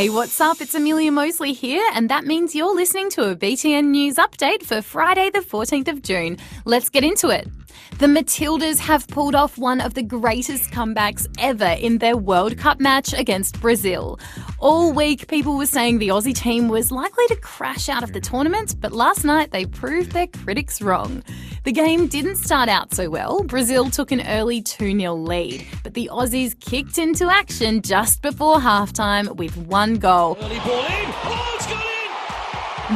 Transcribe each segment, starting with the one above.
Hey, what's up? It's Amelia Mosley here, and that means you're listening to a BTN News update for Friday the 14th of June. Let's get into it. The Matildas have pulled off one of the greatest comebacks ever in their World Cup match against Brazil. All week, people were saying the Aussie team was likely to crash out of the tournament, but last night they proved their critics wrong. The game didn't start out so well. Brazil took an early 2-0 lead, but the Aussies kicked into action just before halftime with one goal. Early ball in. Oh, it's gone in!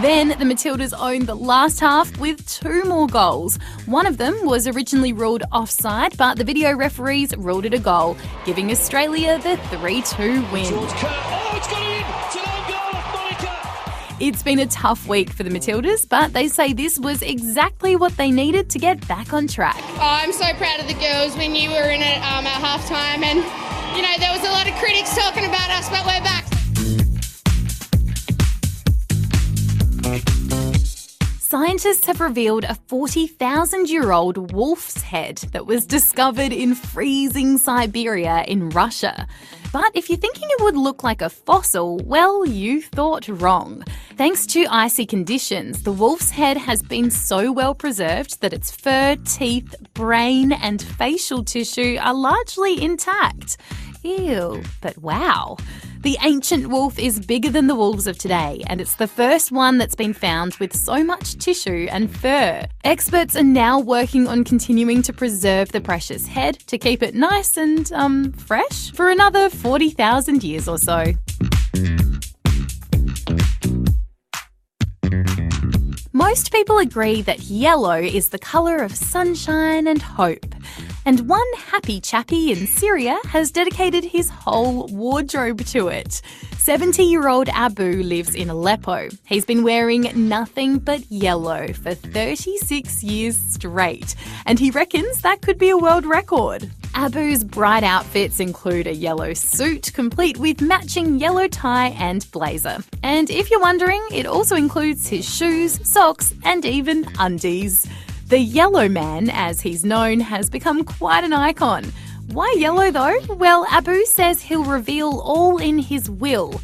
Then the Matildas owned the last half with 2 more goals. One of them was originally ruled offside, but the video referees ruled it a goal, giving Australia the 3-2 win. Oh, it's gone in! It's an own goal off Monica! It's been a tough week for the Matildas, but they say this was exactly what they needed to get back on track. Oh, I'm so proud of the girls. We knew we were in it at halftime, and there was a lot of critics talking about us, but we're back. Scientists have revealed a 40,000-year-old wolf's head that was discovered in freezing Siberia in Russia. But if you're thinking it would look like a fossil, well, you thought wrong. Thanks to icy conditions, the wolf's head has been so well preserved that its fur, teeth, brain and facial tissue are largely intact. Ew, but wow. The ancient wolf is bigger than the wolves of today, and it's the first one that's been found with so much tissue and fur. Experts are now working on continuing to preserve the precious head to keep it nice and, fresh for another 40,000 years or so. Most people agree that yellow is the colour of sunshine and hope. And one happy chappy in Syria has dedicated his whole wardrobe to it. 70-year-old Abu lives in Aleppo. He's been wearing nothing but yellow for 36 years straight, and he reckons that could be a world record. Abu's bright outfits include a yellow suit, complete with matching yellow tie and blazer. And if you're wondering, it also includes his shoes, socks, and even undies. The Yellow Man, as he's known, has become quite an icon. Why yellow though? Well, Abu says he'll reveal all in his will.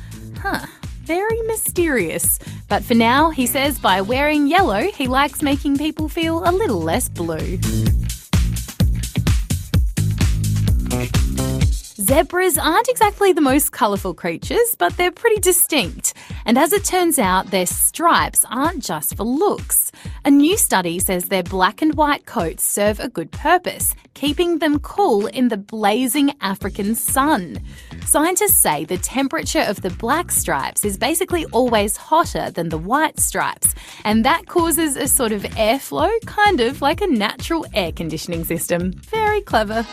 Very mysterious. But for now, he says by wearing yellow, he likes making people feel a little less blue. Zebras aren't exactly the most colourful creatures, but they're pretty distinct. And as it turns out, their stripes aren't just for looks. A new study says their black and white coats serve a good purpose, keeping them cool in the blazing African sun. Scientists say the temperature of the black stripes is basically always hotter than the white stripes, and that causes a sort of airflow, kind of like a natural air conditioning system. Very clever.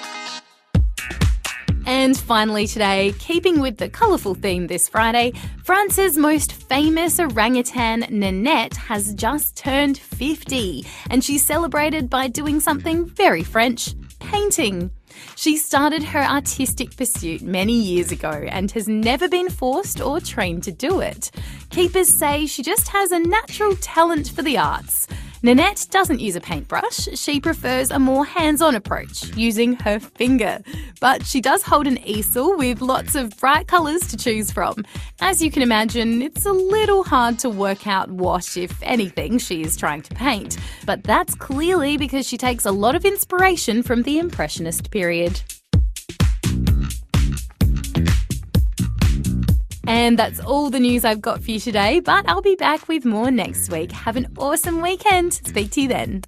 And finally today, keeping with the colourful theme this Friday, France's most famous orangutan, Nanette, has just turned 50, and she's celebrated by doing something very French, painting. She started her artistic pursuit many years ago and has never been forced or trained to do it. Keepers say she just has a natural talent for the arts. Nanette doesn't use a paintbrush. She prefers a more hands-on approach, using her finger. But she does hold an easel with lots of bright colours to choose from. As you can imagine, it's a little hard to work out what, if anything, she is trying to paint. But that's clearly because she takes a lot of inspiration from the Impressionist period. And that's all the news I've got for you today, but I'll be back with more next week. Have an awesome weekend. Speak to you then.